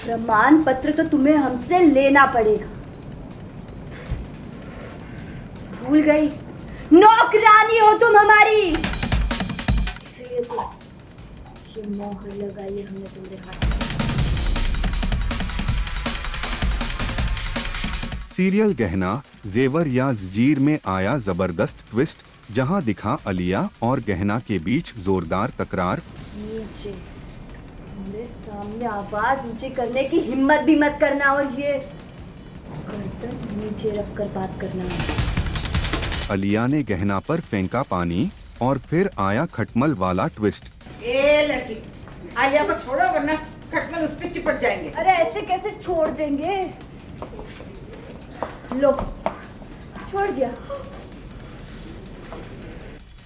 प्रमाण पत्र तो तुम्हें हमसे लेना पड़ेगा। भूल गई, नौकरानी हो तुम हमारी, इसलिए तो ये मोहर लगाई है हमने तुम्हारे हाथ में। सीरियल गहना जेवर या जंजीर में आया जबरदस्त ट्विस्ट, जहां दिखा आलिया और गहना के बीच जोरदार तकरार। नीचे मेरे सामने आवाज ऊंची करने की हिम्मत भी मत करना, और ये गर्दन नीचे रखकर बात करना। आलिया ने गहना पर फेंका पानी और फिर आया खटमल वाला ट्विस्ट। ए लड़की, आलिया को छोड़ो वरना खटमल उस पे चिपट जाएंगे। अरे ऐसे कैसे छोड़ देंगे? लो, छोड़ दिया।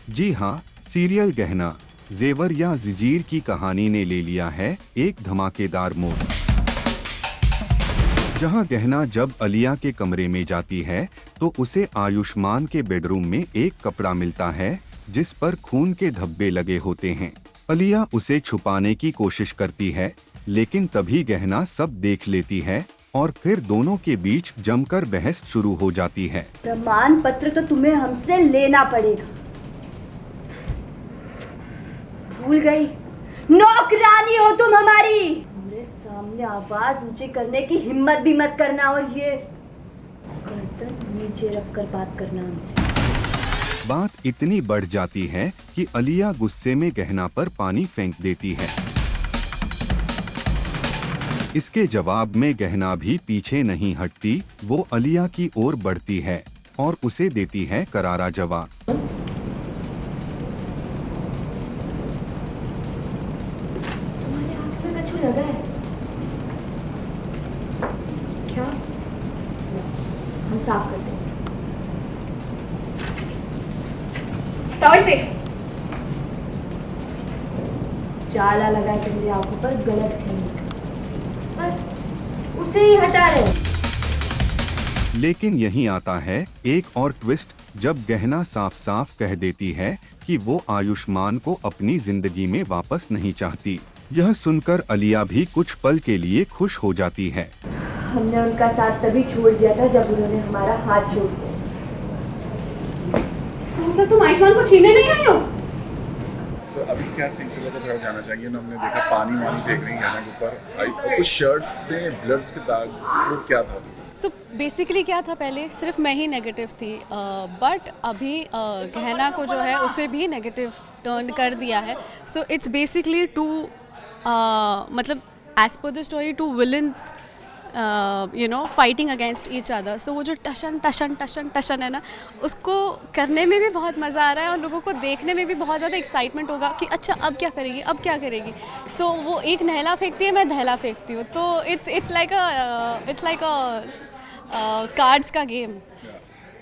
जी हाँ, सीरियल गहना जेवर या जंजीर की कहानी ने ले लिया है एक धमाकेदार मोड़, जहां गहना जब आलिया के कमरे में जाती है तो उसे आयुष्मान के बेडरूम में एक कपड़ा मिलता है जिस पर खून के धब्बे लगे होते हैं। आलिया उसे छुपाने की कोशिश करती है, लेकिन तभी गहना सब देख लेती है और फिर दोनों के बीच जमकर बहस शुरू हो जाती है। प्रमाण पत्र तो तुम्हें हमसे लेना पड़ेगा। भूल गई, नौकरानी हो तुम हमारी, मेरे सामने आवाज ऊंची करने की हिम्मत भी मत करना, और ये गर्दन नीचे रखकर बात करना हमसे। बात इतनी बढ़ जाती है कि आलिया गुस्से में गहना पर पानी फेंक देती है। इसके जवाब में गहना भी पीछे नहीं हटती, वो आलिया की ओर बढ़ती है और उसे देती है करारा जवाब। तुम्हारे हाथ में कछु लगा है क्या? हम साफ करते हैं। टॉवल से जाला लगा है मेरी आंखों पर, गलत है, बस उसे ही हटा रहे। लेकिन यहीं आता है एक और ट्विस्ट, जब गहना साफ साफ कह देती है कि वो आयुष्मान को अपनी जिंदगी में वापस नहीं चाहती। यह सुनकर आलिया भी कुछ पल के लिए खुश हो जाती है। हमने उनका साथ तभी छोड़ दिया था जब उन्होंने हमारा हाथ छोड़ दिया। मतलब तुम आयुष्मान को छीनने नहीं आई हो? सर अभी क्या सीन चला था थोड़ा जानना चाहिए ना। हमने देखा पानी वानी फेंक रही है ना ऊपर, और कुछ शर्ट्स पे ब्लड्स के दाग, वो क्या था? सो बेसिकली क्या था, पहले सिर्फ मैं ही नेगेटिव थी, बट अभी गहना को जो है उसे भी नेगेटिव टर्न कर दिया है। सो इट्स बेसिकली टू मतलब as per the story two villains you know fighting against each other. So वो जो टशन टशन टशन टशन है ना, उसको करने में भी बहुत मज़ा आ रहा है और लोगों को देखने में भी बहुत ज़्यादा एक्साइटमेंट होगा कि अच्छा अब क्या करेगी, अब क्या करेगी। सो वो एक नहला फेंकती है, मैं दहला फेंकती हूँ, तो इट्स लाइक अ कार्ड्स का गेम।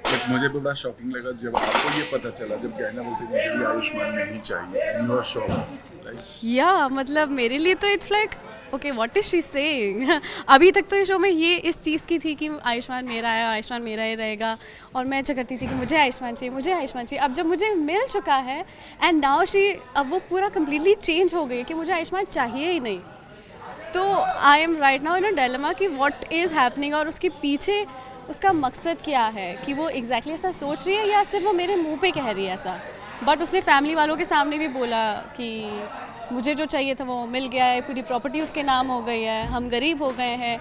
बट मुझे बड़ा शॉकिंग लगा जब आपको ये पता चला, जब गहना बोलती मुझे भी आयुष्मान नहीं चाहिए, यू आर शॉक्ड। या मतलब मेरे लिए तो it's like okay what is she saying. अभी तक तो ये शो में ये इस चीज़ की थी कि आयुष्मान मेरा है और आयुष्मान मेरा ही रहेगा, और मैं ऐसा करती थी कि मुझे आयुष्मान चाहिए, मुझे आयुष्मान चाहिए। अब जब मुझे मिल चुका है एंड नाउ शी, अब वो पूरा कम्प्लीटली चेंज हो गई कि मुझे आयुष्मान चाहिए ही नहीं। तो I am right now in a dilemma कि व्हाट इज़ हैपनिंग, और उसके पीछे उसका मकसद क्या है, कि वो एग्जैक्टली ऐसा सोच रही है या सिर्फ वो मेरे मुंह पे कह रही है ऐसा। बट उसने फैमिली वालों के सामने भी बोला कि मुझे जो चाहिए था वो मिल गया है, पूरी प्रॉपर्टी उसके नाम हो गई है, हम गरीब हो गए हैं,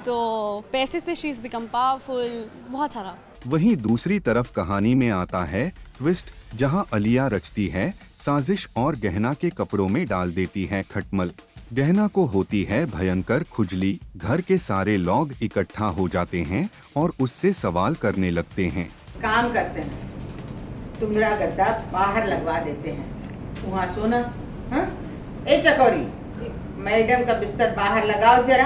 तो पैसे से शी इज़ बिकम पावरफुल, बहुत सारा। वहीं दूसरी तरफ कहानी में आता है ट्विस्ट, जहां आलिया रचती है साजिश और गहना के कपड़ों में डाल देती है खटमल। गहना को होती है भयंकर खुजली, घर के सारे लोग इकट्ठा हो जाते हैं और उससे सवाल करने लगते हैं। काम करते हैं, तुम्हारा गद्दा बाहर लगवा देते हैं, वहाँ सोना। हाँ? ए चकोरी, मैडम का बिस्तर बाहर लगाओ जरा,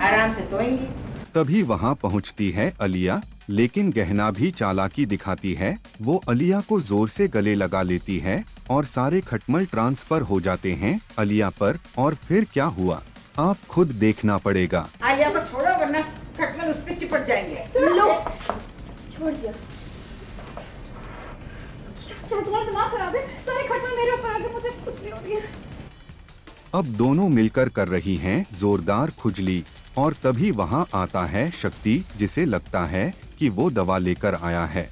आराम से सोएंगी। तभी वहां पहुंचती है आलिया, लेकिन गहना भी चालाकी दिखाती है। वो आलिया को जोर से गले लगा लेती है और सारे खटमल ट्रांसफर हो जाते हैं आलिया पर। और फिर क्या हुआ आप खुद देखना पड़ेगा। आलिया को छोड़ो वरना खटमल उस पे चिपट जाएंगे। लो, छोड़ दिया। क्या तुम्हारा दिमाग खराब है? सारे खटमल मेरे ऊपर आके मुझे खुद नहीं हो रही है। अब दोनों मिलकर कर रही हैं जोरदार खुजली और तभी वहां आता है शक्ति, जिसे लगता है कि वो दवा लेकर आया है,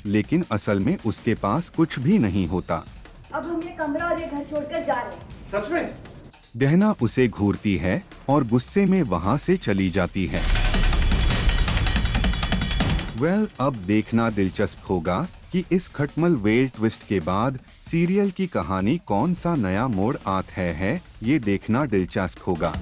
लेकिन असल में उसके पास कुछ भी नहीं होता। अब हम ये कमरा और ये घर छोड़कर जा रहे हैं। सच में? दहना उसे घूरती है और गुस्से में वहां से चली जाती है। अब देखना दिलचस्प होगा कि इस खटमल वेल ट्विस्ट के बाद सीरियल की कहानी कौन सा नया मोड़ आता है, ये देखना दिलचस्प होगा।